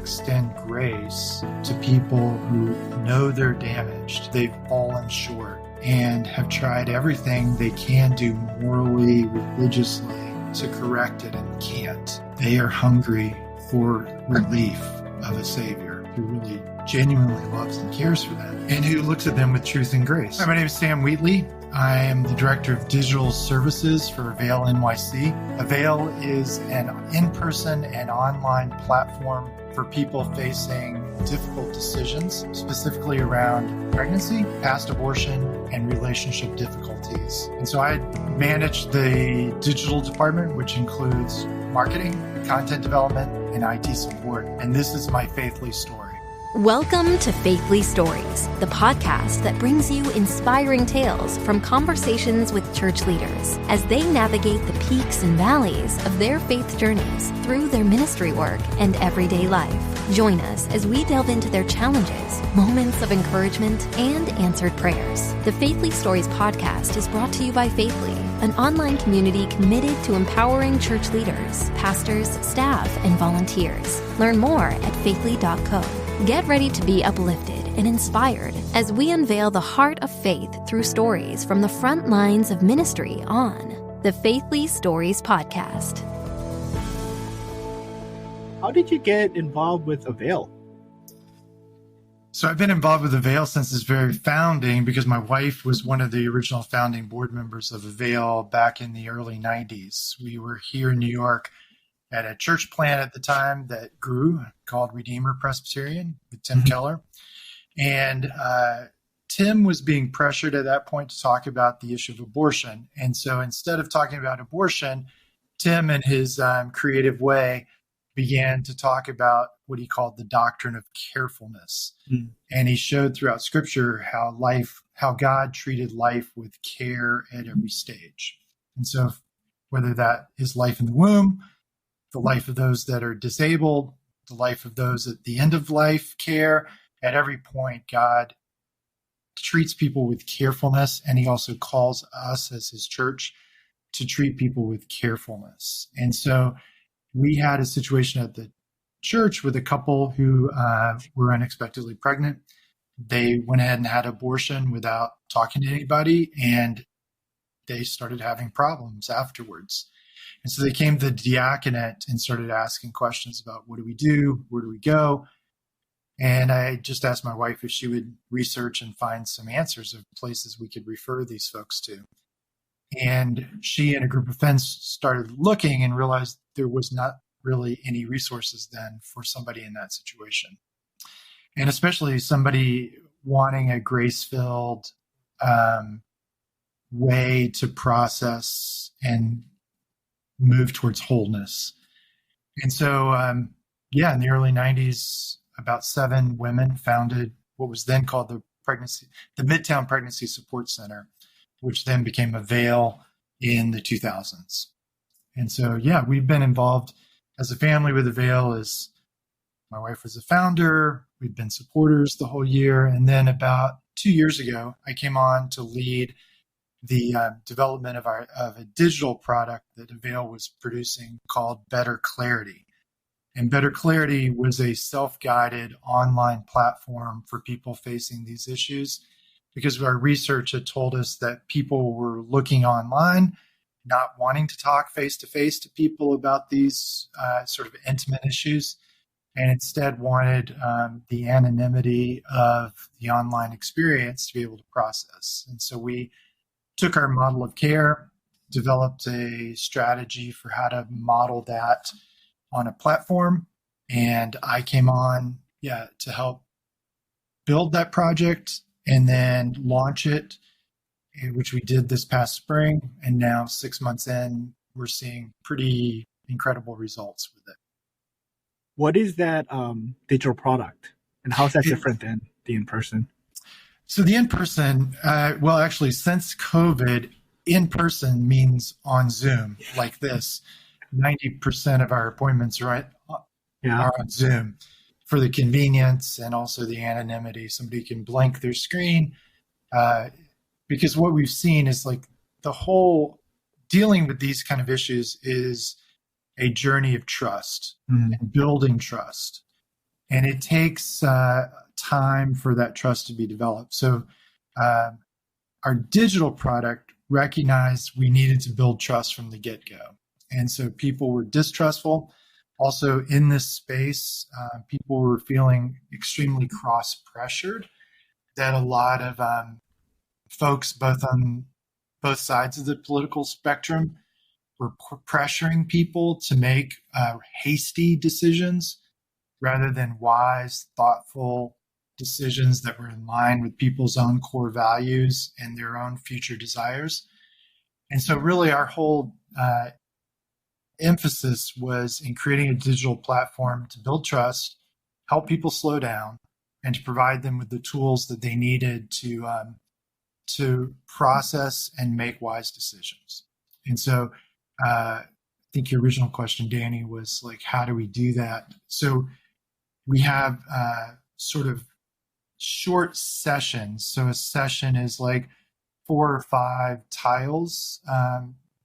extend grace to people who know they're damaged, they've fallen short, and have tried everything they can do morally, religiously to correct it and can't. They are hungry for relief of a Savior who really genuinely loves and cares for them and who looks at them with truth and grace. Hi, my name is Sam Wheatley. I am the Director of Digital Services for Avail NYC. Avail is an in-person and online platform for people facing difficult decisions, specifically around pregnancy, past abortion, and relationship difficulties. And so I manage the digital department, which includes marketing, content development, and IT support. And this is my Faithly story. Welcome to Faithly Stories, the podcast that brings you inspiring tales from conversations with church leaders as they navigate the peaks and valleys of their faith journeys through their ministry work and everyday life. Join us as we delve into their challenges, moments of encouragement, and answered prayers. The Faithly Stories podcast is brought to you by Faithly, an online community committed to empowering church leaders, pastors, staff, and volunteers. Learn more at faithly.co. Get ready to be uplifted and inspired as we unveil the heart of faith through stories from the front lines of ministry on the Faithly Stories podcast. How did you get involved with Avail? So I've been involved with Avail since its very founding because my wife was one of the original founding board members of Avail back in the early 90s. We were here in New York at a church plant at the time that grew called Redeemer Presbyterian with Tim Keller. And Tim was being pressured at that point to talk about the issue of abortion. And so instead of talking about abortion, Tim, in his creative way, began to talk about what he called the doctrine of carefulness. And he showed throughout Scripture how God treated life with care at every stage. And so whether that is life in the womb, the life of those that are disabled, the life of those at the end of life care, at every point, God treats people with carefulness, and he also calls us as his church to treat people with carefulness. And so we had a situation at the church with a couple who were unexpectedly pregnant. They went ahead and had abortion without talking to anybody, and they started having problems afterwards. And so they came to the diaconate and started asking questions about what do we do? Where do we go? And I just asked my wife if she would research and find some answers of places we could refer these folks to. And she and a group of friends started looking and realized there was not really any resources then for somebody in that situation. And especially somebody wanting a grace-filled way to process and move towards wholeness. And so, in the early 90s, about 7 women founded what was then called the Midtown Pregnancy Support Center, which then became Avail in the 2000s. And so, we've been involved as a family with Avail. As my wife was a founder, we've been supporters the whole year. And then about 2 years ago, I came on to lead the development of a digital product that Avail was producing called Better Clarity. And Better Clarity was a self-guided online platform for people facing these issues, because our research had told us that people were looking online, not wanting to talk face-to-face to people about these sort of intimate issues, and instead wanted the anonymity of the online experience to be able to process. And so we took our model of care, developed a strategy for how to model that on a platform. And I came on, to help build that project and then launch it, which we did this past spring. And now 6 months in, we're seeing pretty incredible results with it. What is that digital product, and how is that different than the in-person? So the in-person, actually, since COVID, in-person means on Zoom like this. 90% of our appointments are on Zoom for the convenience and also the anonymity. Somebody can blank their screen because what we've seen is like the whole dealing with these kind of issues is a journey of trust and building trust. And it takes time for that trust to be developed. So our digital product recognized we needed to build trust from the get-go. And so people were distrustful. Also in this space, people were feeling extremely cross-pressured, that a lot of folks both on both sides of the political spectrum were pressuring people to make hasty decisions rather than wise, thoughtful decisions that were in line with people's own core values and their own future desires. And so really our whole emphasis was in creating a digital platform to build trust, help people slow down, and to provide them with the tools that they needed to process and make wise decisions. And so I think your original question, Danny, was like, how do we do that? So we have sort of short sessions. So a session is like 4 or 5 tiles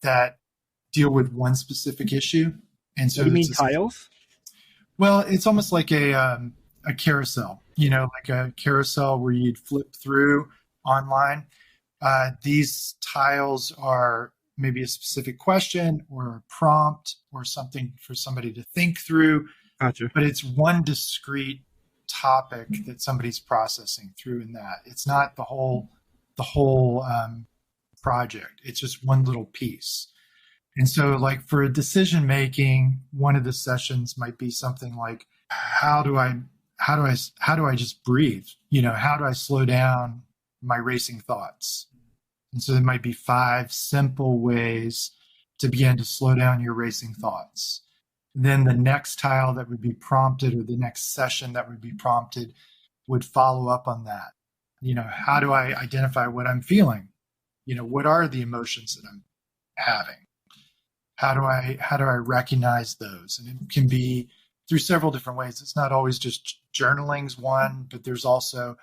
that deal with one specific issue. And so what do you mean tiles? Well, it's almost like a carousel, like a carousel where you'd flip through online. These tiles are maybe a specific question or a prompt or something for somebody to think through. Gotcha. But it's one discrete topic that somebody's processing through in that. It's not the whole project. It's just one little piece. And so like for decision making, one of the sessions might be something like, how do I just breathe? How do I slow down my racing thoughts? And so there might be 5 simple ways to begin to slow down your racing thoughts. Then the next tile that would be prompted, or the next session that would be prompted, would follow up on that. How do I identify what I'm feeling? What are the emotions that I'm having? How do I recognize those? And it can be through several different ways. It's not always just journaling's one, but there's also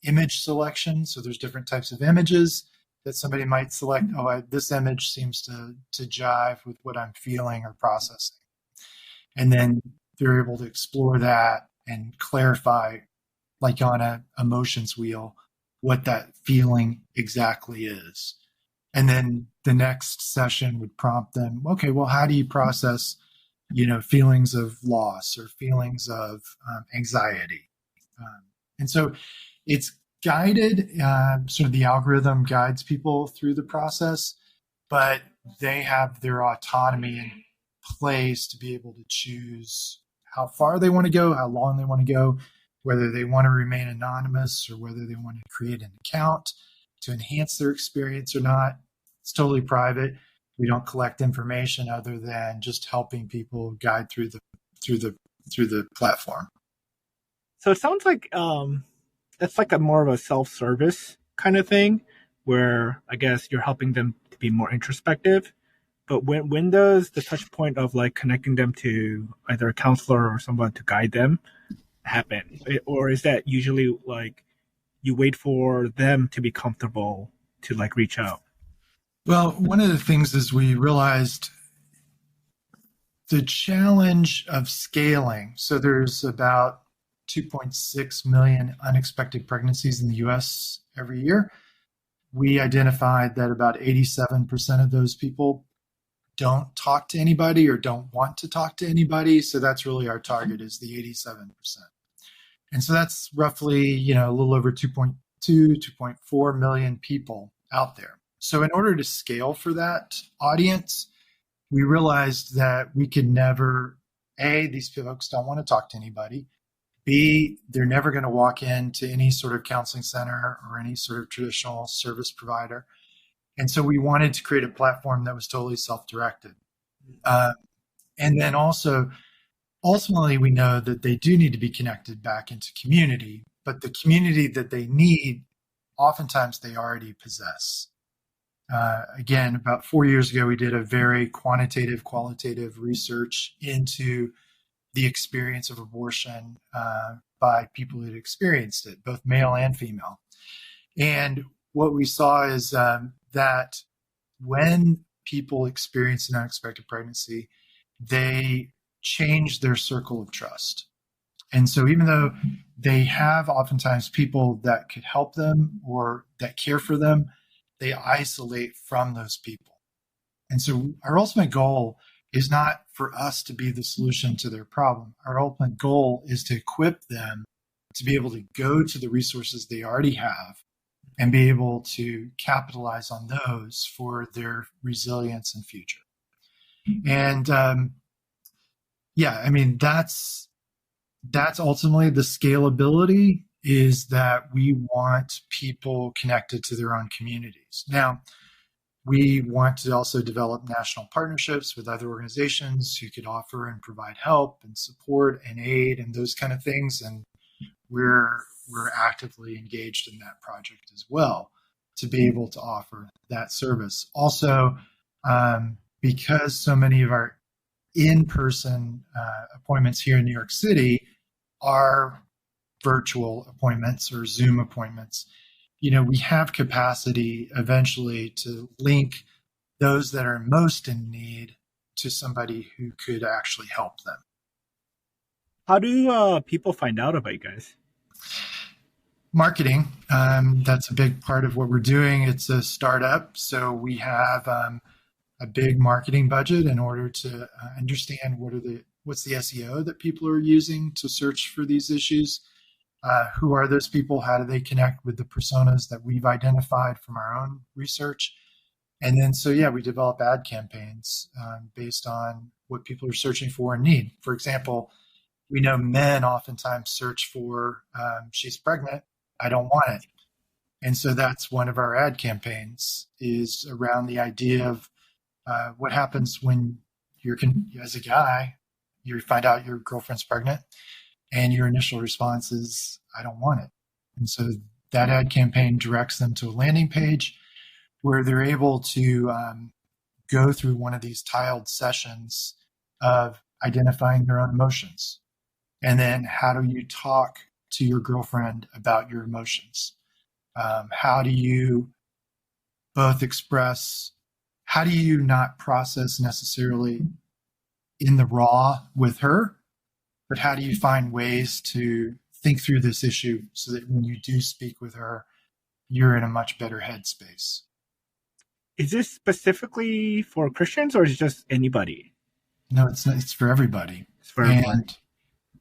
image selection. So there's different types of images that somebody might select. This image seems to jive with what I'm feeling or processing. And then they're able to explore that and clarify, like on an emotions wheel, what that feeling exactly is. And then the next session would prompt them, okay, well, how do you process, feelings of loss or feelings of anxiety? And so it's guided, sort of the algorithm guides people through the process, but they have their autonomy in place to be able to choose how far they want to go, how long they want to go, whether they want to remain anonymous or whether they want to create an account to enhance their experience or not. It's totally private. We don't collect information other than just helping people guide through the platform. So it sounds like that's like a more of a self-service kind of thing, where I guess you're helping them to be more introspective. But when does the touch point of like connecting them to either a counselor or someone to guide them happen? Or is that usually like you wait for them to be comfortable to like reach out? Well, one of the things is we realized the challenge of scaling. So there's about 2.6 million unexpected pregnancies in the US every year. We identified that about 87% of those people don't talk to anybody or don't want to talk to anybody. So that's really our target, is the 87%. And so that's roughly, a little over 2.2, 2.4 million people out there. So in order to scale for that audience, we realized that we could never, A, these folks don't want to talk to anybody. B, they're never going to walk into any sort of counseling center or any sort of traditional service provider. And so we wanted to create a platform that was totally self-directed. And then also, ultimately, we know that they do need to be connected back into community, but the community that they need, oftentimes they already possess. Again, about 4 years ago, we did a very quantitative, qualitative research into the experience of abortion by people who had experienced it, both male and female. And what we saw is that when people experience an unexpected pregnancy, they change their circle of trust. And so even though they have oftentimes people that could help them or that care for them, they isolate from those people. And so our ultimate goal is not for us to be the solution to their problem. Our ultimate goal is to equip them to be able to go to the resources they already have and be able to capitalize on those for their resilience and future. And that's ultimately the scalability, is that we want people connected to their own communities. Now, we want to also develop national partnerships with other organizations who could offer and provide help and support and aid and those kind of things. And we're actively engaged in that project as well to be able to offer that service. Also, because so many of our in-person appointments here in New York City are virtual appointments or Zoom appointments, we have capacity eventually to link those that are most in need to somebody who could actually help them. How do people find out about you guys? Marketing. That's a big part of what we're doing. It's a startup, so we have a big marketing budget in order to understand what's the SEO that people are using to search for these issues. Who are those people? How do they connect with the personas that we've identified from our own research? And then, we develop ad campaigns based on what people are searching for and need. For example, we know men oftentimes search for, she's pregnant, I don't want it. And so that's one of our ad campaigns, is around the idea of what happens when as a guy, you find out your girlfriend's pregnant, and your initial response is, I don't want it. And so that ad campaign directs them to a landing page where they're able to go through one of these tiled sessions of identifying their own emotions. And then how do you talk to your girlfriend about your emotions? How do you both express, how do you not process necessarily in the raw with her, but how do you find ways to think through this issue so that when you do speak with her, you're in a much better headspace? Is this specifically for Christians, or is it just anybody? No, it's not, it's for everybody. It's for everybody. And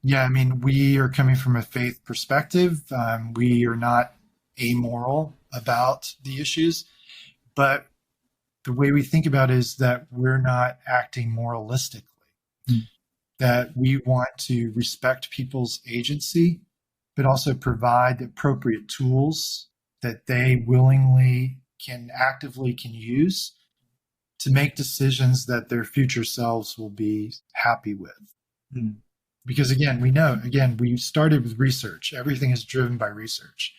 yeah, we are coming from a faith perspective. We are not amoral about the issues, but the way we think about it is that we're not acting moralistically. That we want to respect people's agency, but also provide the appropriate tools that they willingly actively can use to make decisions that their future selves will be happy with. Because again, we started with research. Everything is driven by research.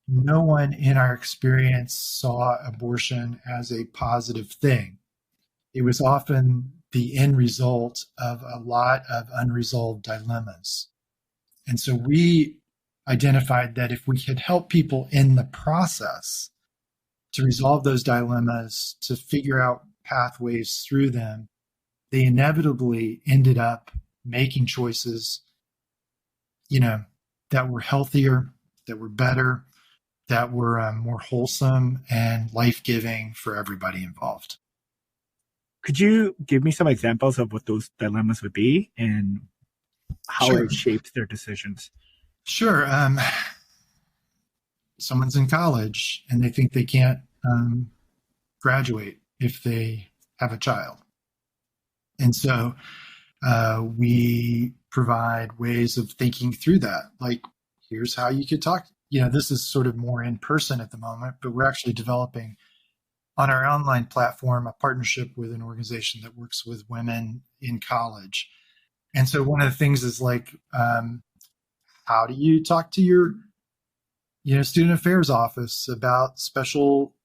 No one in our experience saw abortion as a positive thing. It was often the end result of a lot of unresolved dilemmas. And so we identified that if we could help people in the process to resolve those dilemmas, to figure out pathways through them, they inevitably ended up making choices, that were healthier, that were better, that were more wholesome and life-giving for everybody involved. Could you give me some examples of what those dilemmas would be and how it shapes their decisions? Sure. Someone's in college and they think they can't graduate if they have a child. And so we provide ways of thinking through that. Like, here's how you could talk. This is sort of more in person at the moment, but we're actually developing on our online platform a partnership with an organization that works with women in college. And so one of the things is like, how do you talk to your, student affairs office about special,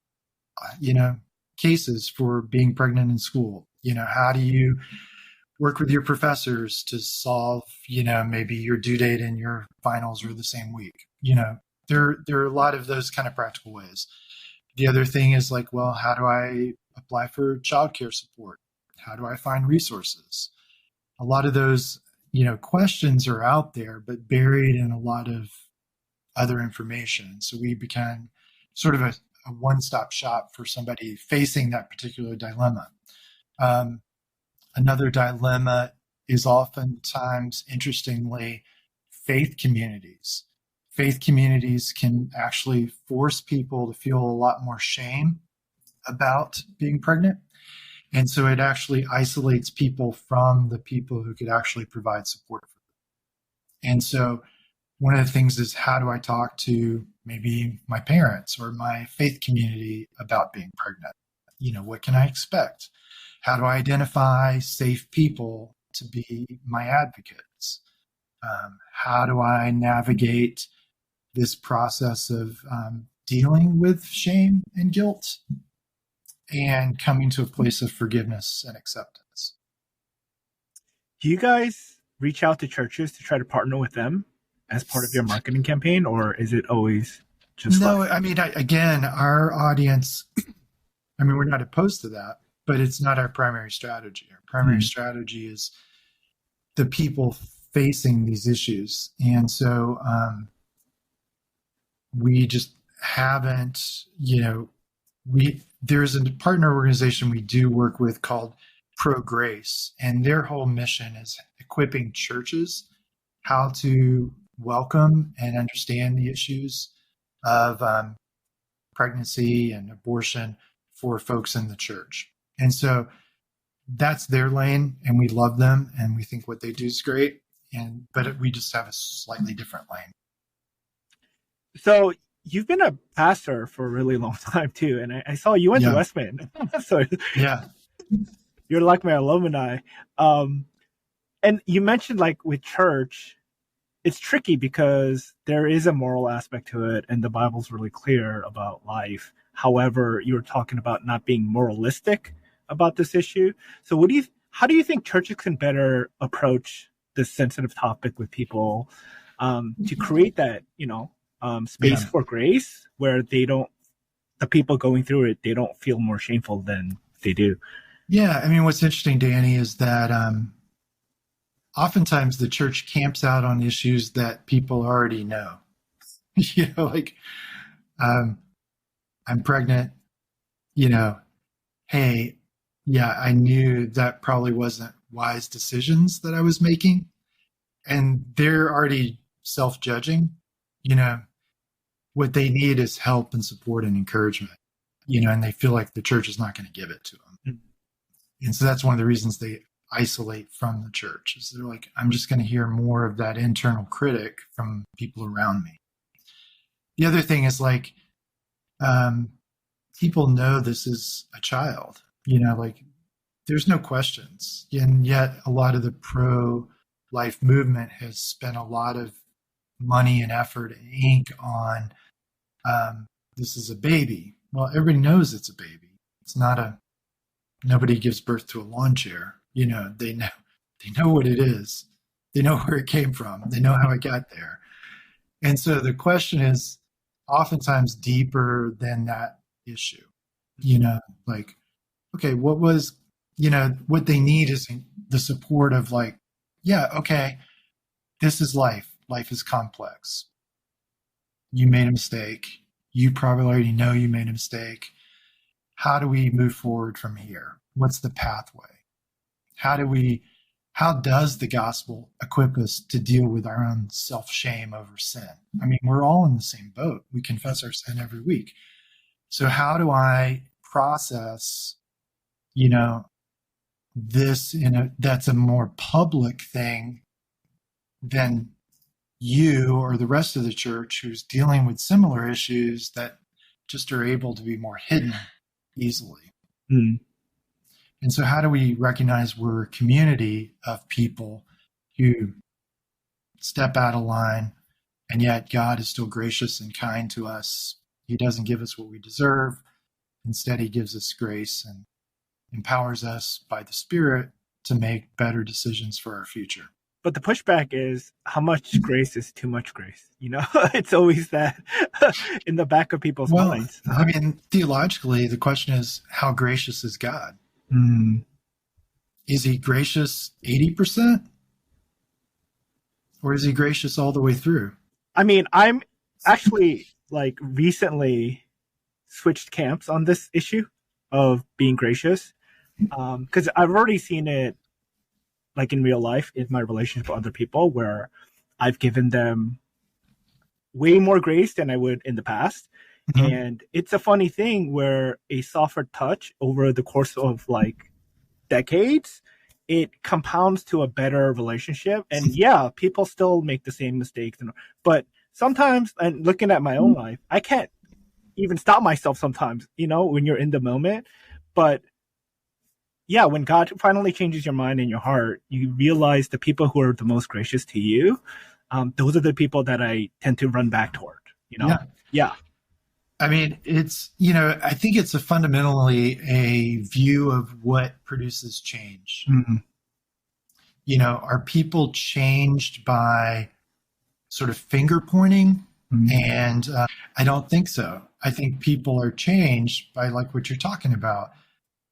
cases for being pregnant in school? How do you work with your professors to solve, maybe your due date and your finals are the same week? There are a lot of those kind of practical ways. The other thing is like, well, how do I apply for childcare support? How do I find resources? A lot of those, questions are out there, but buried in a lot of other information. So we became sort of a one-stop shop for somebody facing that particular dilemma. Another dilemma is oftentimes, interestingly, faith communities. Faith communities can actually force people to feel a lot more shame about being pregnant. And so it actually isolates people from the people who could actually provide support for them. And so one of the things is, how do I talk to maybe my parents or my faith community about being pregnant? What can I expect? How do I identify safe people to be my advocates? How do I navigate this process of dealing with shame and guilt and coming to a place of forgiveness and acceptance? Do you guys reach out to churches to try to partner with them as part of your marketing campaign, or is it always just no? I mean, again, our audience, we're not opposed to that, but it's not our primary strategy. Our primary strategy is the people facing these issues. And so we just haven't, there's a partner organization we do work with called Pro Grace, and their whole mission is equipping churches how to welcome and understand the issues of pregnancy and abortion for folks in the church. And so that's their lane, and we love them, and we think what they do is great. But we just have a slightly different lane. So you've been a pastor for a really long time too, and I saw you went to Westman. So yeah, you're like my alumni. And you mentioned, like, with church, it's tricky because there is a moral aspect to it, and the Bible's really clear about life. However, you were talking about not being moralistic about this issue. So how do you think churches can better approach this sensitive topic with people to create that, space for grace where the people going through it, they don't feel more shameful than they do? Yeah. What's interesting, Danny, is that oftentimes the church camps out on issues that people already know. I'm pregnant, hey, yeah, I knew that probably wasn't wise decisions that I was making. And they're already self-judging. What they need is help and support and encouragement, and they feel like the church is not going to give it to them. Mm-hmm. And so that's one of the reasons they isolate from the church, is they're like, I'm just going to hear more of that internal critic from people around me. The other thing is, like, people know this is a child, there's no questions. And yet a lot of the pro-life movement has spent a lot of money and effort and ink on this is a baby. Well, everybody knows it's a baby. It's not nobody gives birth to a lawn chair. They know what it is. They know where it came from. They know how it got there. And so the question is oftentimes deeper than that issue. Okay, what they need is the support of, like, yeah, okay, this is life. Life is complex. You made a mistake. You probably already know you made a mistake. How do we move forward from here? What's the pathway? How does the gospel equip us to deal with our own self-shame over sin? We're all in the same boat. We confess our sin every week. So how do I process, this that's a more public thing than you or the rest of the church who's dealing with similar issues that just are able to be more hidden easily. Mm. And so how do we recognize we're a community of people who step out of line, and yet God is still gracious and kind to us? He doesn't give us what we deserve. Instead, he gives us grace and empowers us by the Spirit to make better decisions for our future. But the pushback is, how much grace is too much grace? It's always that in the back of people's minds. Theologically, the question is, how gracious is God? Is he gracious 80%? Or is he gracious all the way through? I mean, I'm actually like recently switched camps on this issue of being gracious, because I've already seen it like in real life in my relationship with other people where I've given them way more grace than I would in the past. Mm-hmm. And it's a funny thing where a softer touch over the course of like decades, it compounds to a better relationship. And yeah, people still make the same mistakes, but sometimes, and looking at my own life, I can't even stop myself sometimes, when you're in the moment. But yeah, when God finally changes your mind and your heart, you realize the people who are the most gracious to you, those are the people that I tend to run back toward, Yeah. I mean, it's, I think it's fundamentally a view of what produces change. Mm-hmm. Are people changed by sort of finger pointing? Mm-hmm. And I don't think so. I think people are changed by like what you're talking about.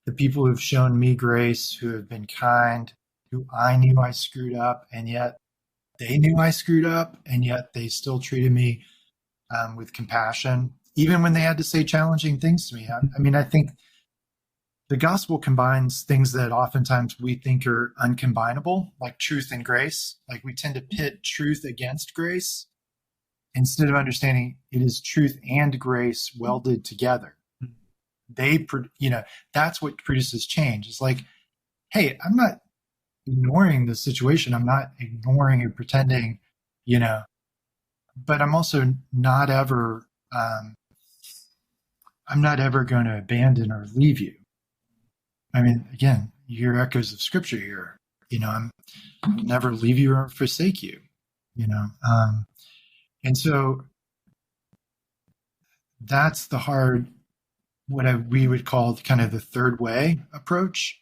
The people who've shown me grace, who have been kind, who I knew I screwed up, and yet they knew I screwed up, and yet they still treated me with compassion, even when they had to say challenging things to me. I mean, I think the gospel combines things that oftentimes we think are uncombinable, like truth and grace. Like we tend to pit truth against grace instead of understanding it is truth and grace welded together. That's what produces change. It's like, hey, I'm not ignoring the situation. I'm not ignoring or pretending, but I'm also not ever, I'm not ever going to abandon or leave you. I mean, again, you hear echoes of scripture here. I'll never leave you or forsake you, and so that's the hard, we would call kind of the third way approach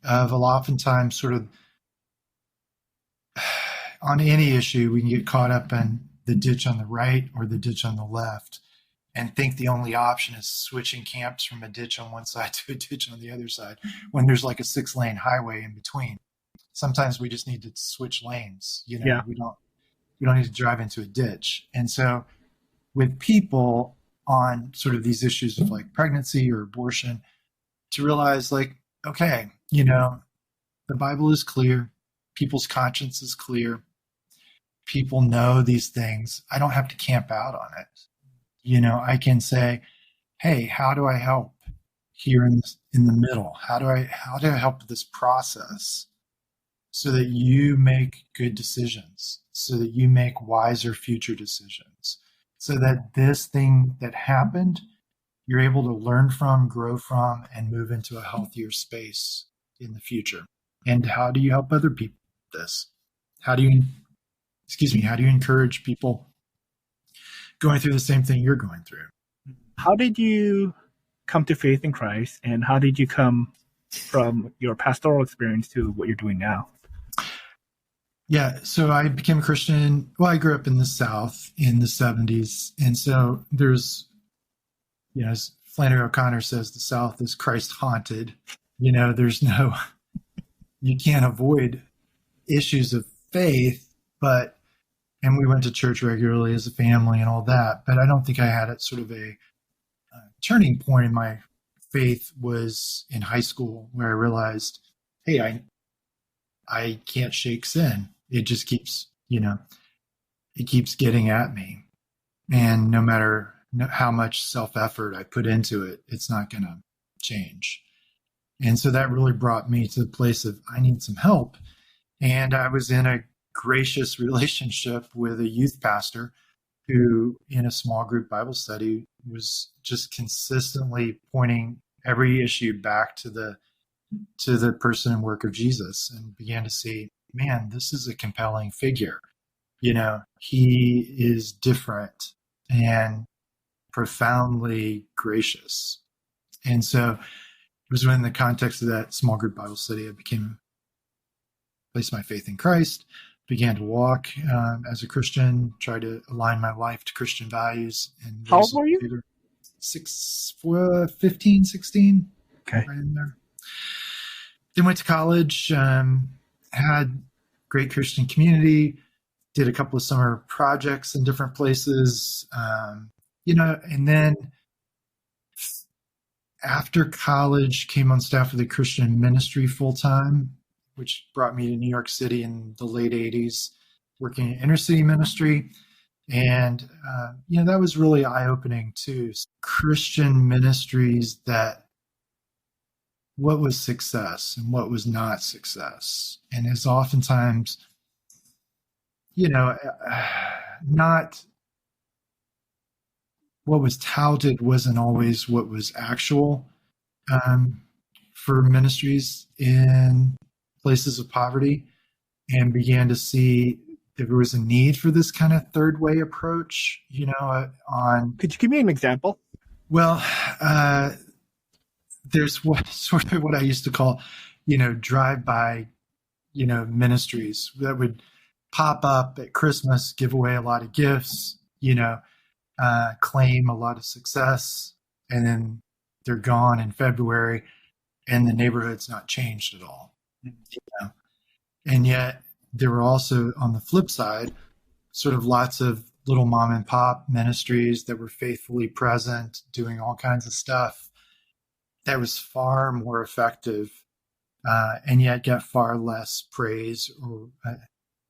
of oftentimes sort of on any issue, we can get caught up in the ditch on the right or the ditch on the left and think the only option is switching camps from a ditch on one side to a ditch on the other side when there's like a 6-lane highway in between. Sometimes we just need to switch lanes. Yeah. We don't need to drive into a ditch. And so with people on sort of these issues of like pregnancy or abortion, to realize like, okay, the Bible is clear. People's conscience is clear. People know these things. I don't have to camp out on it. I can say, hey, how do I help here in the middle? How do I help with this process so that you make good decisions, so that you make wiser future decisions, so that this thing that happened, you're able to learn from, grow from, and move into a healthier space in the future? And how do you help other people with this? How do you encourage people going through the same thing you're going through? How did you come to faith in Christ, and how did you come from your pastoral experience to what you're doing now? Yeah, so I became a Christian. Well, I grew up in the South in the 70s. And so there's, as Flannery O'Connor says, the South is Christ haunted. There's you can't avoid issues of faith, and we went to church regularly as a family and all that. But I don't think I had sort of a turning point in my faith was in high school, where I realized, hey, I can't shake sin. It just keeps, it keeps getting at me. And no matter how much self-effort I put into it, it's not going to change. And so that really brought me to the place of I need some help. And I was in a gracious relationship with a youth pastor who, in a small group Bible study, was just consistently pointing every issue back to the person and work of Jesus, and began to see, man, this is a compelling figure. He is different and profoundly gracious. And so it was in the context of that small group Bible study, I placed my faith in Christ, began to walk as a Christian, try to align my life to Christian values. And how old were you? 15, 16. Okay. Right in there. Then went to college, had great Christian community, did a couple of summer projects in different places, and then after college, came on staff with a Christian ministry full time, which brought me to New York City in the late 80s, working in inner city ministry. And, that was really eye opening too. Christian ministries, that what was success and what was not success. And is oftentimes, not what was touted wasn't always what was actual for ministries in places of poverty, and began to see that there was a need for this kind of third way approach, Could you give me an example? Well, there's sort of what I used to call, drive-by, ministries that would pop up at Christmas, give away a lot of gifts, claim a lot of success, and then they're gone in February, and the neighborhood's not changed at all. And yet there were also, on the flip side, sort of lots of little mom and pop ministries that were faithfully present, doing all kinds of stuff that was far more effective, and yet got far less praise or,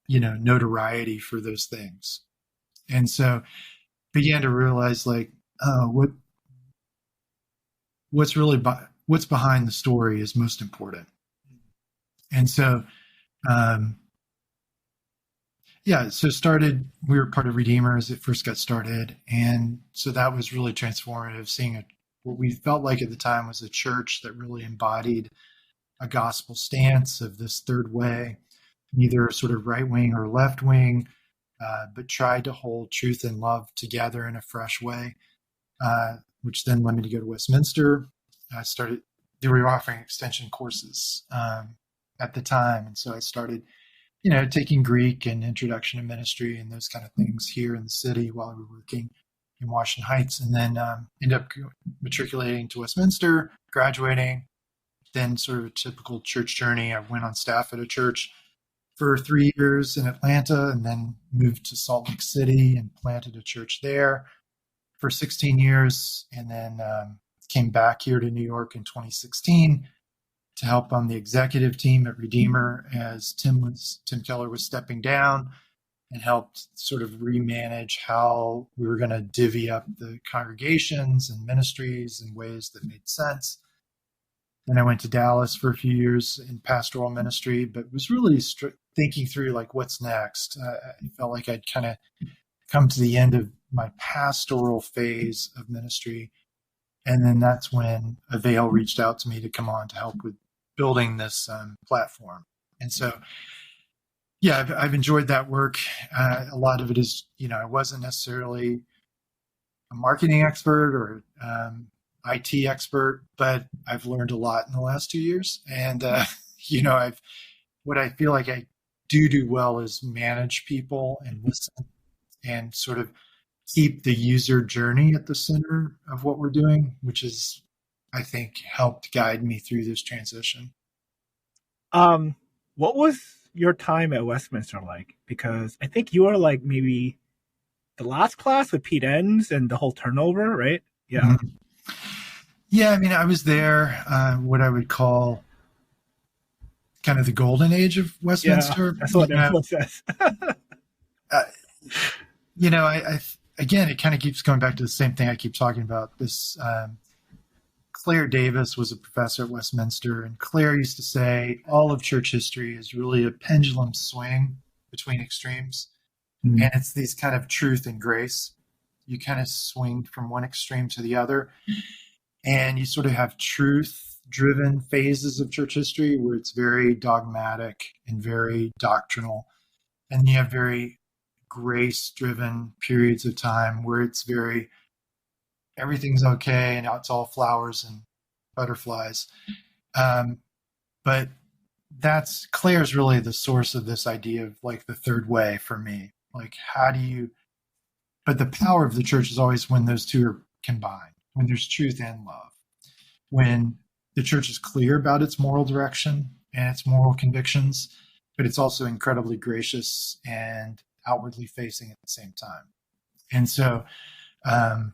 notoriety for those things. And so began to realize, what's behind the story is most important. And so, we were part of Redeemer as it first got started. And so that was really transformative, seeing what we felt like at the time was a church that really embodied a gospel stance of this third way, neither sort of right wing or left wing, but tried to hold truth and love together in a fresh way, which then led me to go to Westminster. They were offering extension courses at the time. And so I started, taking Greek and introduction to ministry and those kind of things here in the city while we were working in Washington Heights, and then ended up matriculating to Westminster, graduating, then sort of a typical church journey. I went on staff at a church for 3 years in Atlanta, and then moved to Salt Lake City and planted a church there for 16 years, and then came back here to New York in 2016 to help on the executive team at Redeemer as Tim Keller was stepping down, and helped sort of remanage how we were going to divvy up the congregations and ministries in ways that made sense. Then I went to Dallas for a few years in pastoral ministry, but was really thinking through what's next. I felt like I'd kind of come to the end of my pastoral phase of ministry. And then that's when Avail reached out to me to come on to help with building this platform. And so, I've enjoyed that work. A lot of it is, I wasn't necessarily a marketing expert or IT expert, but I've learned a lot in the last 2 years. And, what I feel like I do well is manage people and listen and sort of keep the user journey at the center of what we're doing, which is, I think, helped guide me through this transition. What was your time at Westminster like? Because I think you were maybe the last class with Pete Enns and the whole turnover, right? Yeah. Mm-hmm. Yeah, I was there, what I would call kind of the golden age of Westminster. Yeah, that's what everyone says. Again, it kind of keeps going back to the same thing I keep talking about. This Claire Davis was a professor at Westminster, and Claire used to say all of church history is really a pendulum swing between extremes. Mm-hmm. And it's these kind of truth and grace. You kind of swing from one extreme to the other. And you sort of have truth-driven phases of church history where it's very dogmatic and very doctrinal. And you have very grace-driven periods of time where it's very, everything's okay and it's all flowers and butterflies. But Claire's really the source of this idea of the third way for me. But the power of the church is always when those two are combined. When there's truth and love, when the church is clear about its moral direction and its moral convictions, but it's also incredibly gracious and outwardly facing at the same time. And so, all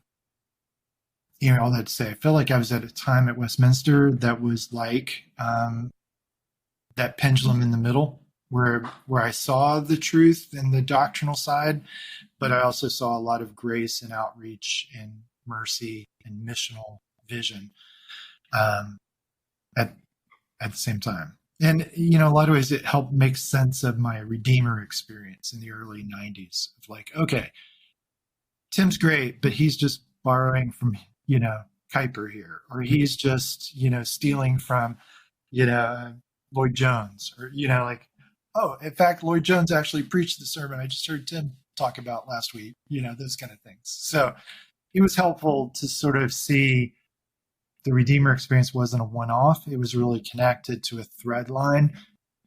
that to say, I feel like I was at a time at Westminster that was like that pendulum in the middle, where I saw the truth and the doctrinal side, but I also saw a lot of grace and outreach and mercy and missional vision at the same time. And, a lot of ways it helped make sense of my Redeemer experience in the early 90s of like, okay, Tim's great, but he's just borrowing from, Kuiper here, or he's just, stealing from, Lloyd Jones, or, oh, in fact, Lloyd Jones actually preached the sermon I just heard Tim talk about last week, those kind of things. So it was helpful to sort of see the Redeemer experience wasn't a one-off. It was really connected to a thread line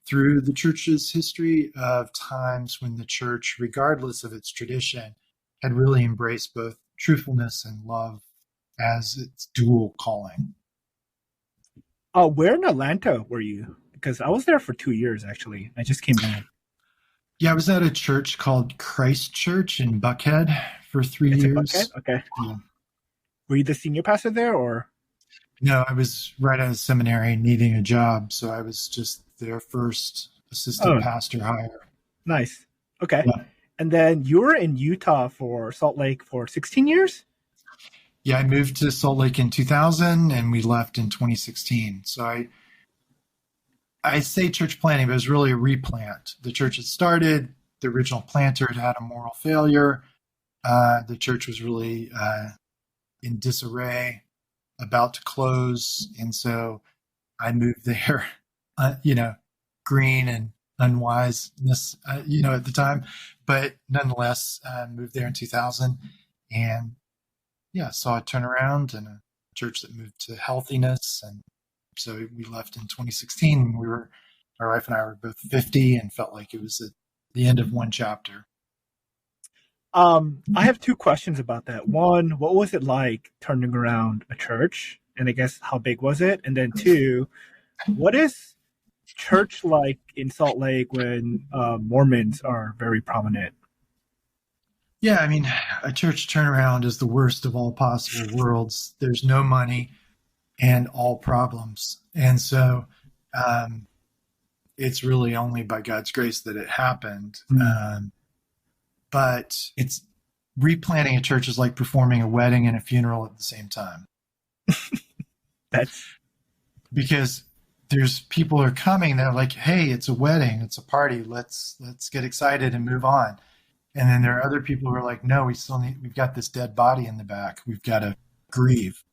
through the church's history of times when the church, regardless of its tradition, had really embraced both truthfulness and love as its dual calling. Where in Atlanta were you? Because I was there for 2 years, actually. I just came back. Yeah, I was at a church called Christ Church in Buckhead for 3 years. Buckhead? Okay. Yeah. Were you the senior pastor there, or? No, I was right out of seminary needing a job, so I was just their first assistant pastor hire. Nice. Okay. Yeah. And then you were in Utah for Salt Lake for 16 years? Yeah, I moved to Salt Lake in 2000, and we left in 2016. So I say church planting, but it was really a replant. The church had started. The original planter had a moral failure. The church was really in disarray, about to close. And so I moved there, green and unwiseness, at the time. But nonetheless, moved there in 2000 and, saw a turnaround and a church that moved to healthiness. And so we left in 2016. My wife and I were both 50 and felt like it was at the end of one chapter. I have two questions about that. One, what was it like turning around a church? And I guess how big was it? And then two, what is church like in Salt Lake when Mormons are very prominent? Yeah, I mean, a church turnaround is the worst of all possible worlds. There's no money and all problems. And so it's really only by God's grace that it happened. Mm-hmm. But it's replanting a church is like performing a wedding and a funeral at the same time. That's because there's people are coming. They're like, "Hey, it's a wedding. It's a party. Let's get excited and move on." And then there are other people who are like, "No, we've got this dead body in the back. We've got to grieve."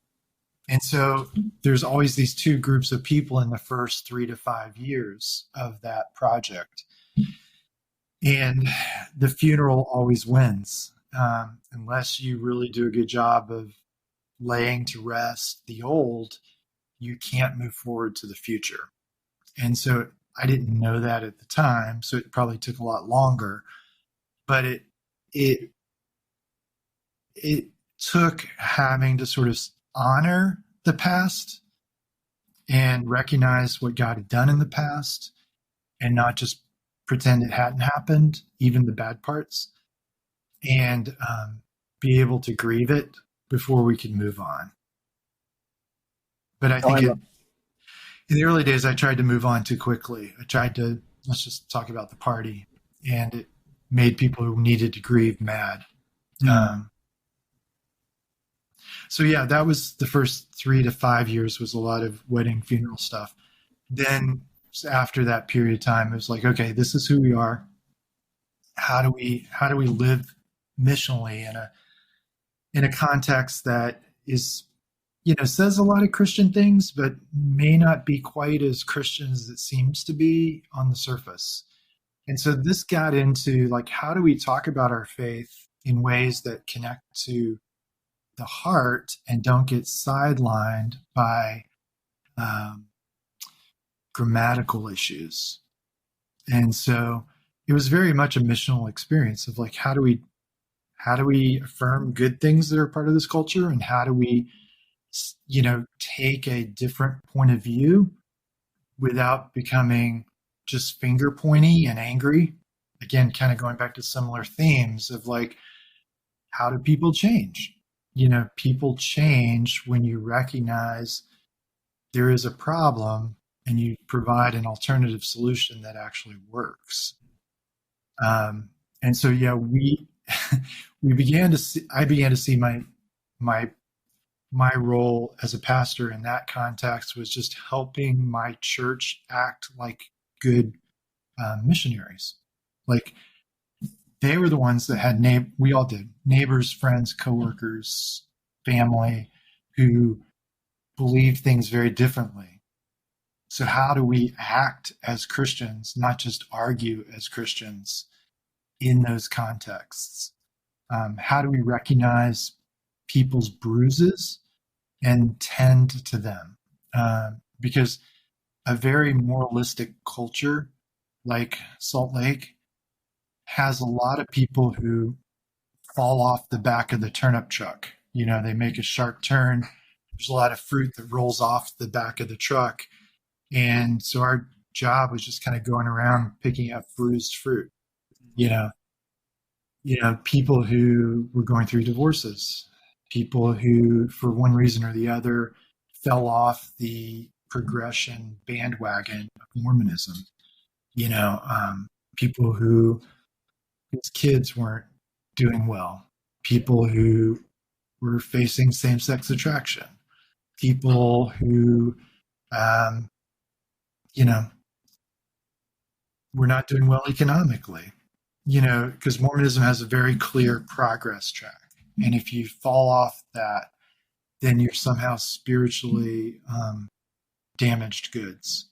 And so there's always these two groups of people in the first 3 to 5 years of that project. And the funeral always wins, unless you really do a good job of laying to rest the old, you can't move forward to the future. And so I didn't know that at the time, so it probably took a lot longer. But it took having to sort of honor the past and recognize what God had done in the past and not just pretend it hadn't happened, even the bad parts, and be able to grieve it before we could move on. But I think in the early days, I tried to move on too quickly. Let's just talk about the party, and it made people who needed to grieve mad. Mm. So yeah, that was the first 3 to 5 years was a lot of wedding funeral stuff. Then after that period of time, it was like, okay, this is who we are. How do we live missionally in a context that is, says a lot of Christian things, but may not be quite as Christian as it seems to be on the surface. And so this got into like, how do we talk about our faith in ways that connect to the heart and don't get sidelined by grammatical issues. And so it was very much a missional experience of like, how do we affirm good things that are part of this culture? And how do we, take a different point of view without becoming just finger pointy and angry again, kind of going back to similar themes of like, how do people change? People change when you recognize there is a problem and you provide an alternative solution that actually works. And so, yeah, we began to see, I began to see my role as a pastor in that context was just helping my church act like good missionaries. Like, they were the ones that had we all did, neighbors, friends, coworkers, family, who believed things very differently. So how do we act as Christians, not just argue as Christians in those contexts? How do we recognize people's bruises and tend to them? Because a very moralistic culture like Salt Lake has a lot of people who fall off the back of the turnip truck. They make a sharp turn. There's a lot of fruit that rolls off the back of the truck. And so our job was just kind of going around picking up bruised fruit. People who were going through divorces, people who, for one reason or the other, fell off the progression bandwagon of Mormonism. People whose kids weren't doing well, people who were facing same-sex attraction, people who, were not doing well economically, because Mormonism has a very clear progress track. And if you fall off that, then you're somehow spiritually damaged goods.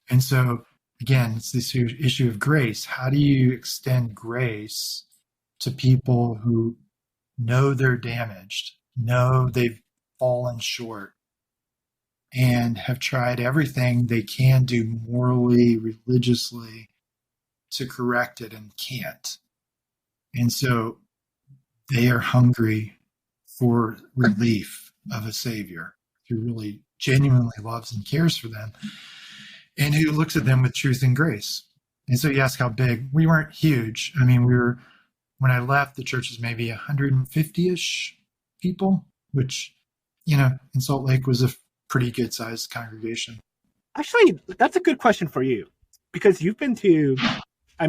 And so, again, it's this issue of grace. How do you extend grace to people who know they're damaged, know they've fallen short, and have tried everything they can do morally, religiously to correct it and can't? And so they are hungry for relief of a Savior who really genuinely loves and cares for them and who looks at them with truth and grace. And so you ask how big. We weren't huge. I mean, when I left, the church was maybe 150-ish people, which, in Salt Lake was a pretty good sized congregation. Actually, that's a good question for you, because you've been to,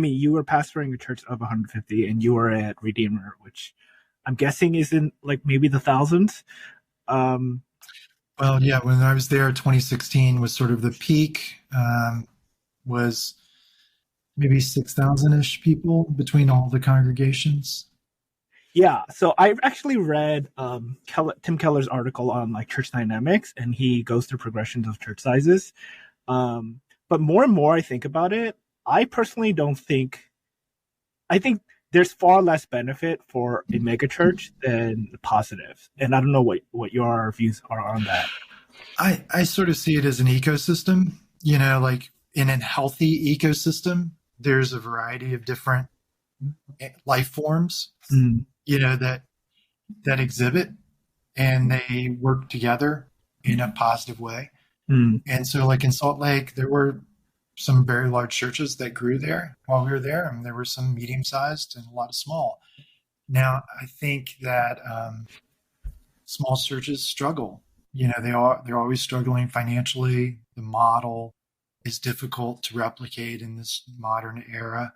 you were pastoring a church of 150 and you were at Redeemer, which I'm guessing is in like maybe the thousands. Well, yeah, when I was there, 2016 was sort of the peak, was maybe 6,000-ish people between all the congregations. Yeah, so I actually read Tim Keller's article on like church dynamics, and he goes through progressions of church sizes. But more and more I think about it, I personally don't think, I think there's far less benefit for a mega church than the positive. And I don't know what your views are on that. I sort of see it as an ecosystem, like in a healthy ecosystem, there's a variety of different life forms, that exhibit, and they work together in a positive way. And so like in Salt Lake, there were some very large churches that grew there while we were there, and there were some medium-sized and a lot of small. Now, I think that small churches struggle. They're always struggling financially. The model is difficult to replicate in this modern era,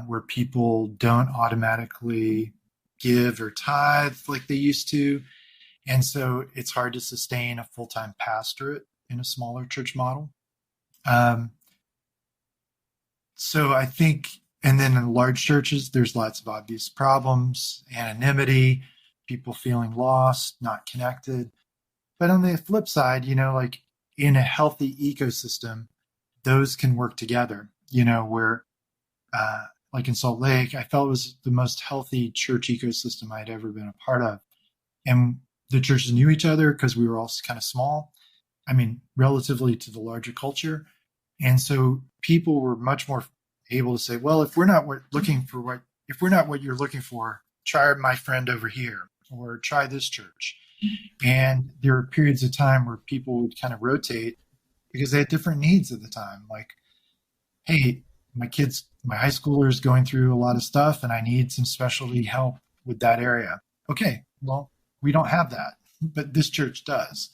where people don't automatically give or tithe like they used to. And so it's hard to sustain a full-time pastorate in a smaller church model. So I think, and then in large churches, there's lots of obvious problems, anonymity, people feeling lost, not connected. But on the flip side, like in a healthy ecosystem, those can work together, where, like in Salt Lake, I felt it was the most healthy church ecosystem I'd ever been a part of. And the churches knew each other because we were all kind of small, relatively to the larger culture. And so people were much more able to say, well, if we're not what you're looking for, try my friend over here, or try this church. And there were periods of time where people would kind of rotate because they had different needs at the time. Like, hey, my high schoolers going through a lot of stuff and I need some specialty help with that area. Okay, well, we don't have that, but this church does.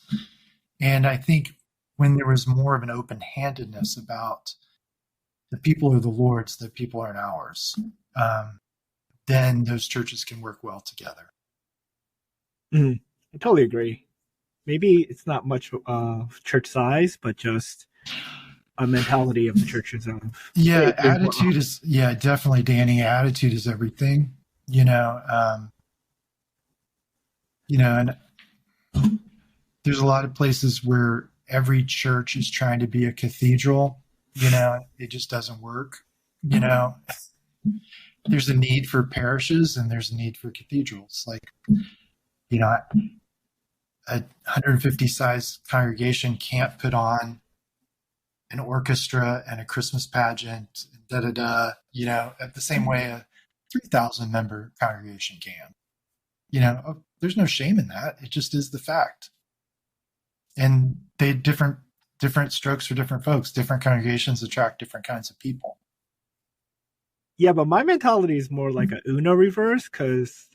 And I think when there was more of an open-handedness about the people are the Lord's, the people aren't ours, then those churches can work well together. I totally agree. Maybe it's not much church size, but just a mentality of the churches. Yeah, attitude is, definitely, Danny. Attitude is everything, and there's a lot of places where every church is trying to be a cathedral, it just doesn't work. There's a need for parishes and there's a need for cathedrals. Like, a 150 size congregation can't put on an orchestra and a Christmas pageant, at the same way a 3,000 member congregation can. There's no shame in that. It just is the fact. And they different strokes for different folks. Different congregations attract different kinds of people. Yeah, but my mentality is more like a Uno reverse, because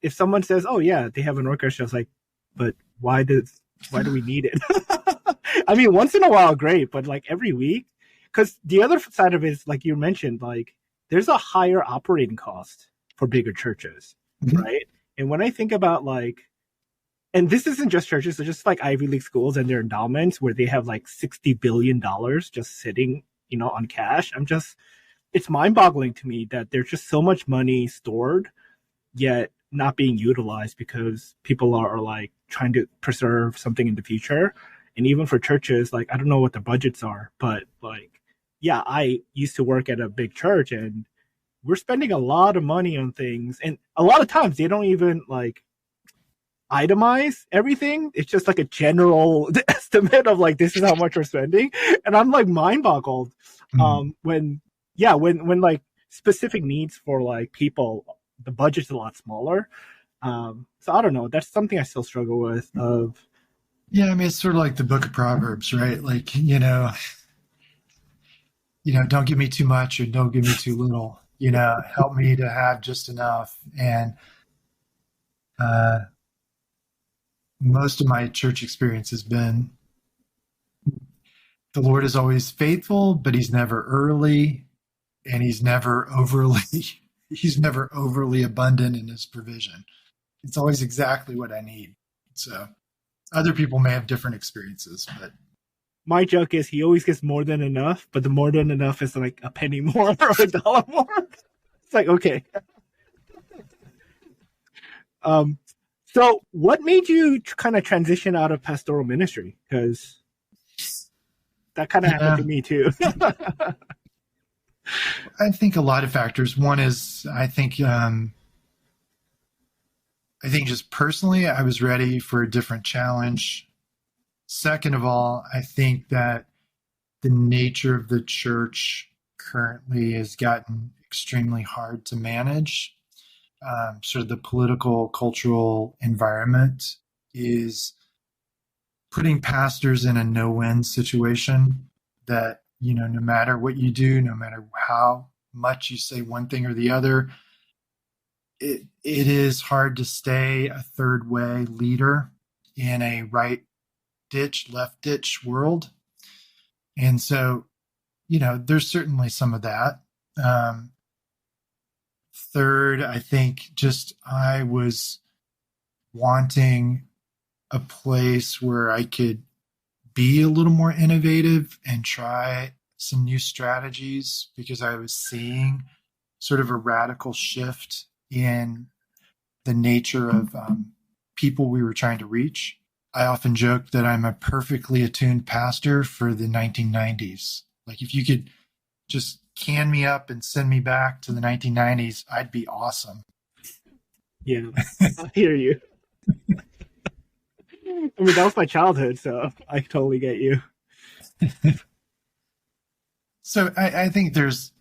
if someone says, "Oh yeah, they have an orchestra," it's like, but why do we need it? I mean, once in a while, great, but like every week, because the other side of it is, like you mentioned, like there's a higher operating cost for bigger churches, right? And when I think about and this isn't just churches, it's just like Ivy League schools and their endowments where they have like $60 billion just sitting, on cash. It's mind-boggling to me that there's just so much money stored, yet not being utilized because people are like trying to preserve something in the future. And even for churches, like, I don't know what the budgets are, but I used to work at a big church and we're spending a lot of money on things. And a lot of times they don't even itemize everything. It's just like a general estimate of this is how much we're spending. And I'm mind boggled when specific needs for people, the budget's a lot smaller. So I don't know. That's something I still struggle with. Yeah, I mean, it's sort of like the book of Proverbs, right? Don't give me too much or don't give me too little. Help me to have just enough. And most of my church experience has been the Lord is always faithful, but he's never early and he's never overly abundant in his provision. It's always exactly what I need. So other people may have different experiences, but my joke is he always gets more than enough, but the more than enough is like a penny more or $1 more. It's like, okay. So what made you kind of transition out of pastoral ministry? Because that kind of happened to me too. I think a lot of factors. One is, I think just personally, I was ready for a different challenge. Second of all, I think that the nature of the church currently has gotten extremely hard to manage. Sort of the political, cultural environment is putting pastors in a no-win situation that, no matter what you do, no matter how much you say one thing or the other, it is hard to stay a third way leader in a right ditch, left ditch world. And so, there's certainly some of that. Third, I think I was wanting a place where I could be a little more innovative and try some new strategies, because I was seeing sort of a radical shift in the nature of people we were trying to reach. I often joke that I'm a perfectly attuned pastor for the 1990s. Like, if you could just can me up and send me back to the 1990s, I'd be awesome. Yeah, I hear you. I mean, that was my childhood, so I totally get you. So I think there's,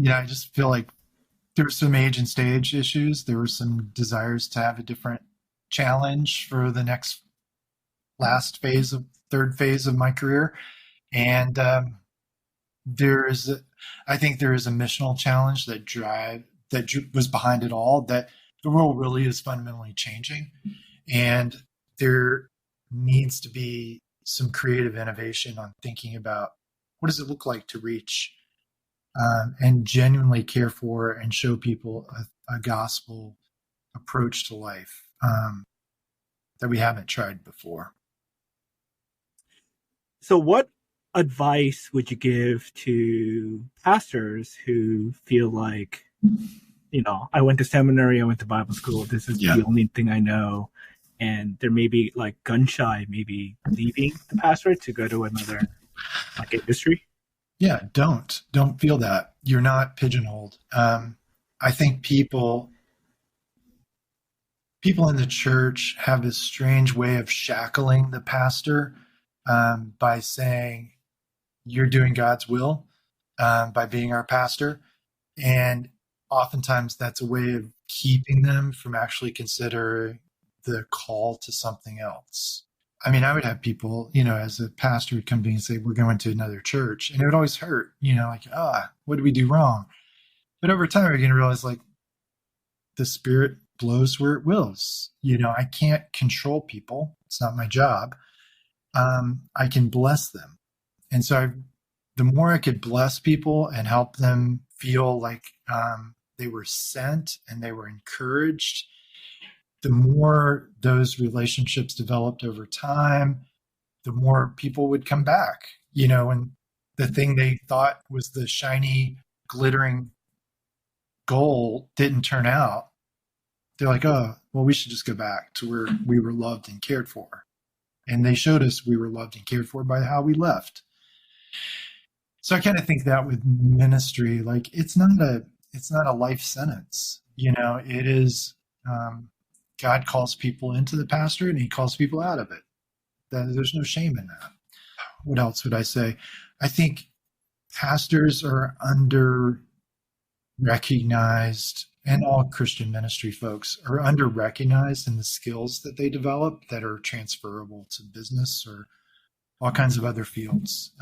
I just feel like there were some age and stage issues. There were some desires to have a different challenge for the third phase of my career. And there is I think there is a missional challenge that was behind it all, that the world really is fundamentally changing. And there needs to be some creative innovation on thinking about what does it look like to reach and genuinely care for and show people a gospel approach to life that we haven't tried before. So what advice would you give to pastors who feel like, I went to seminary, I went to Bible school, this is the only thing I know, and they're maybe like gun shy, maybe leaving the pastorate to go to another industry? Yeah, don't feel that. You're not pigeonholed. I think people in the church have this strange way of shackling the pastor by saying, you're doing God's will by being our pastor. And oftentimes that's a way of keeping them from actually considering the call to something else. I mean, I would have people, as a pastor would come to me and say, we're going to another church. And it would always hurt, what did we do wrong? But over time, you're going to realize the Spirit blows where it wills. I can't control people. It's not my job. I can bless them. And so the more I could bless people and help them feel like they were sent and they were encouraged, the more those relationships developed over time, the more people would come back, and the thing they thought was the shiny, glittering goal didn't turn out. They're like, oh, well, we should just go back to where we were loved and cared for. And they showed us we were loved and cared for by how we left. So I kind of think that with ministry, it's not a life sentence. It is, God calls people into the pastorate and he calls people out of it. There's no shame in that. What else would I say? I think pastors are under-recognized, and all Christian ministry folks are under-recognized in the skills that they develop that are transferable to business or all kinds of other fields.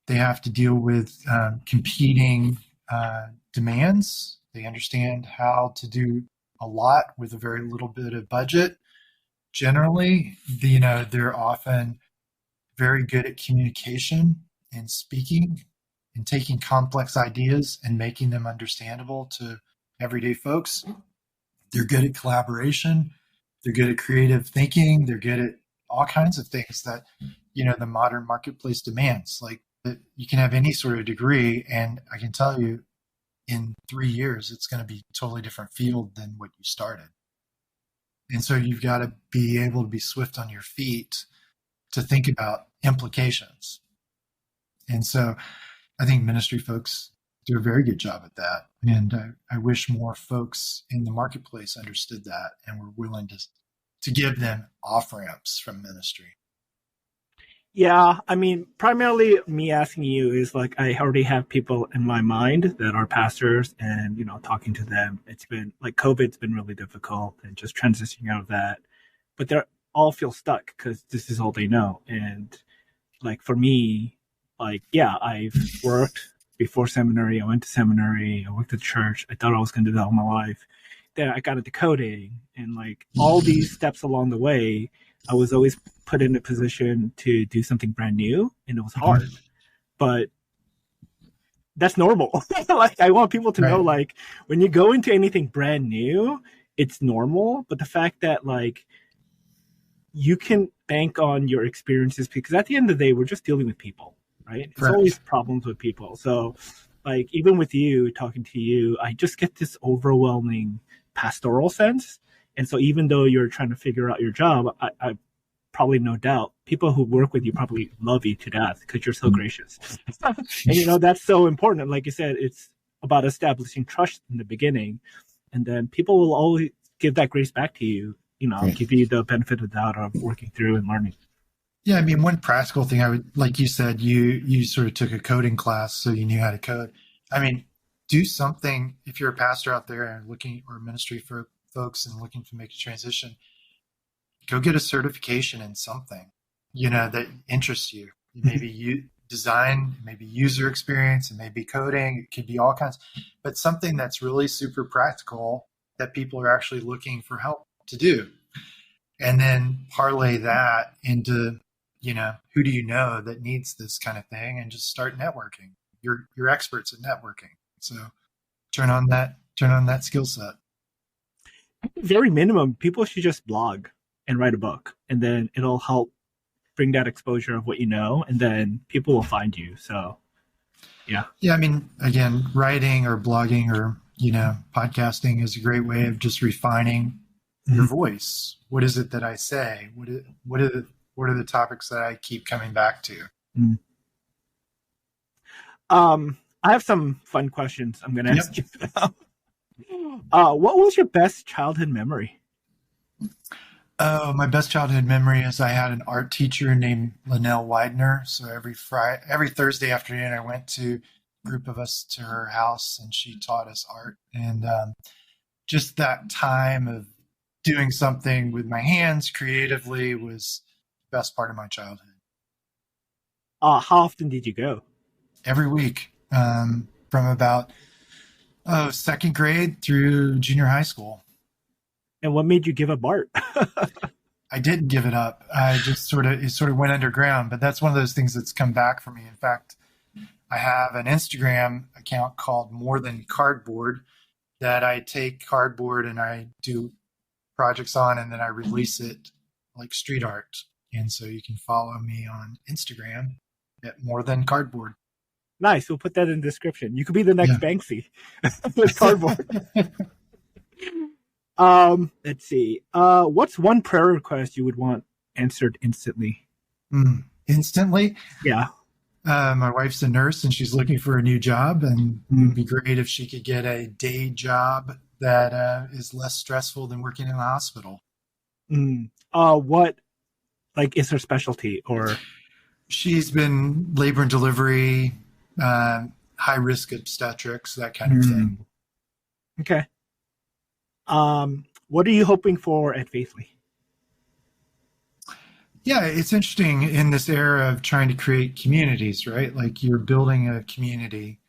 They have to deal with competing demands. They understand how to do a lot with a very little bit of budget. Generally, they're often very good at communication and speaking and taking complex ideas and making them understandable to everyday folks. They're good at collaboration. They're good at creative thinking. They're good at all kinds of things that, the modern marketplace demands. You can have any sort of degree, and I can tell you in 3 years, it's going to be a totally different field than what you started. And so you've got to be able to be swift on your feet to think about implications. And so I think ministry folks do a very good job at that. And I wish more folks in the marketplace understood that and were willing to give them off-ramps from ministry. Yeah, I mean, primarily me asking you is I already have people in my mind that are pastors, and talking to them, it's been COVID's been really difficult and just transitioning out of that, but they all feel stuck because this is all they know. And for me, I've worked before seminary. I went to seminary. I worked at church. I thought I was going to do that all my life. Then I got into coding, and all these steps along the way, I was always put in a position to do something brand new, and it was hard. But that's normal. I want people to know, when you go into anything brand new, it's normal. But the fact that you can bank on your experiences, because at the end of the day, we're just dealing with people, right? It's always problems with people. So even with you, talking to you, I just get this overwhelming pastoral sense. And so even though you're trying to figure out your job, I probably no doubt people who work with you probably love you to death because you're so gracious. And that's so important. Like you said, it's about establishing trust in the beginning, and then people will always give that grace back to you, give you the benefit of the doubt of working through and learning. Yeah, I mean, one practical thing I would, like you said, you sort of took a coding class, so you knew how to code. I mean, do something if you're a pastor out there and looking, or ministry for folks and looking to make a transition. Go get a certification in something, that interests you. Maybe design, it may be user experience, it may be coding, it could be all kinds, but something that's really super practical that people are actually looking for help to do. And then parlay that into, who do you know that needs this kind of thing, and just start networking. You're experts at networking. So turn on that skill set. Very minimum, people should just blog and write a book, and then it'll help bring that exposure of what you know, and then people will find you. So, yeah. Yeah, I mean, again, writing or blogging or, podcasting is a great way of just refining your voice. What is it that I say? What are the topics that I keep coming back to? I have some fun questions I'm going to ask you now. What was your best childhood memory? Oh, my best childhood memory is I had an art teacher named Linnell Widener. So every Thursday afternoon, I went to a group of us to her house, and she taught us art. And just that time of doing something with my hands creatively was the best part of my childhood. How often did you go? Every week, from about second grade through junior high school. And what made you give up art? I didn't give it up. I just sort of went underground, but that's one of those things that's come back for me. In fact, I have an Instagram account called More Than Cardboard that I take cardboard and I do projects on, and then I release it like street art. And so you can follow me on Instagram at More Than Cardboard. Nice. We'll put that in the description. You could be the next Banksy with cardboard. Let's see. What's one prayer request you would want answered instantly? Instantly? Yeah. My wife's a nurse and she's looking for a new job, and it would be great if she could get a day job that is less stressful than working in the hospital. What, is her specialty, or? She's been labor and delivery, high risk obstetrics, that kind of thing. Okay. What are you hoping for at Faithly? Yeah, it's interesting in this era of trying to create communities, right? Like you're building a community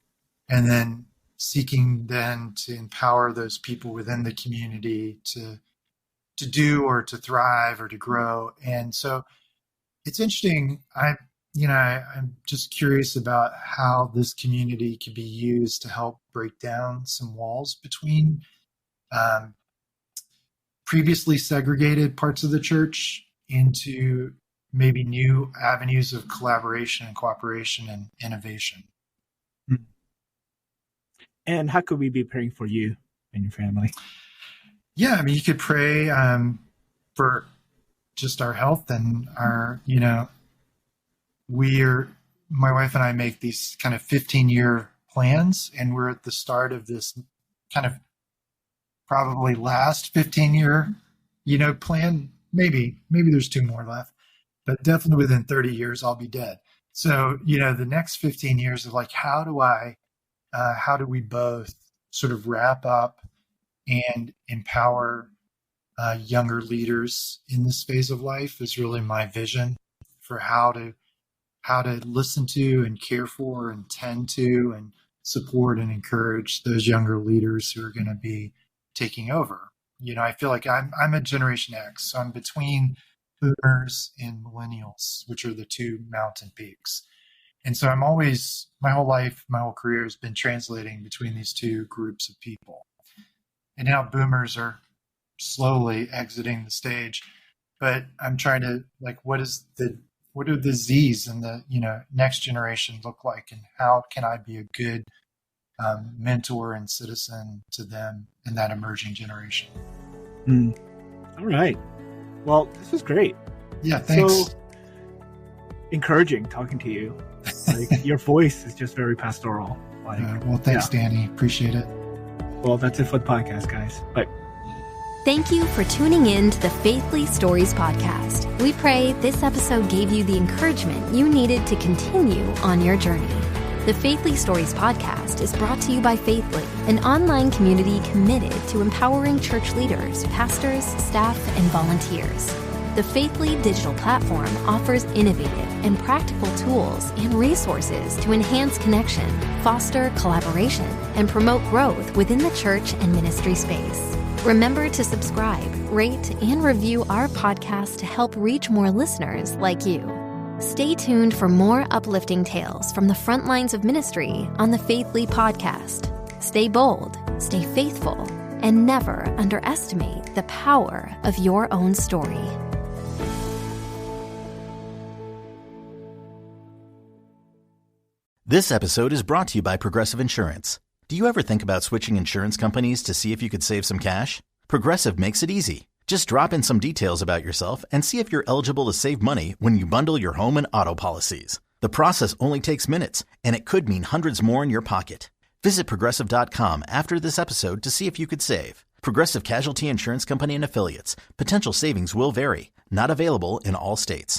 and then seeking then to empower those people within the community to do or to thrive or to grow. And so it's interesting. I'm just curious about how this community could be used to help break down some walls between previously segregated parts of the church into maybe new avenues of collaboration and cooperation and innovation. And how could we be praying for you and your family? Yeah, I mean, you could pray for just our health and our, my wife and I make these kind of 15-year plans, and we're at the start of this kind of probably last 15-year, plan. Maybe there's 2 more left, but definitely within 30 years, I'll be dead. So, the next 15 years of how do we both sort of wrap up and empower younger leaders in this phase of life is really my vision for how to listen to and care for and tend to and support and encourage those younger leaders who are going to be taking over. I feel like I'm a Generation X, so I'm between boomers and millennials, which are the 2 mountain peaks. And so I'm always, my whole life, my whole career has been translating between these 2 groups of people. And now boomers are slowly exiting the stage, but I'm trying to what do the Z's and the, next generation look like, and how can I be a good mentor and citizen to them in that emerging generation? All right. Well, this was great. Yeah, thanks. So encouraging talking to you. Your voice is just very pastoral. Well, thanks, Danny. Appreciate it. Well, that's it for the podcast, guys. Bye. Thank you for tuning in to the Faithly Stories podcast. We pray this episode gave you the encouragement you needed to continue on your journey. The Faithly Stories podcast is brought to you by Faithly, an online community committed to empowering church leaders, pastors, staff, and volunteers. The Faithly digital platform offers innovative and practical tools and resources to enhance connection, foster collaboration, and promote growth within the church and ministry space. Remember to subscribe, rate, and review our podcast to help reach more listeners like you. Stay tuned for more uplifting tales from the front lines of ministry on the Faithly podcast. Stay bold, stay faithful, and never underestimate the power of your own story. This episode is brought to you by Progressive Insurance. Do you ever think about switching insurance companies to see if you could save some cash? Progressive makes it easy. Just drop in some details about yourself and see if you're eligible to save money when you bundle your home and auto policies. The process only takes minutes, and it could mean hundreds more in your pocket. Visit Progressive.com after this episode to see if you could save. Progressive Casualty Insurance Company and Affiliates. Potential savings will vary. Not available in all states.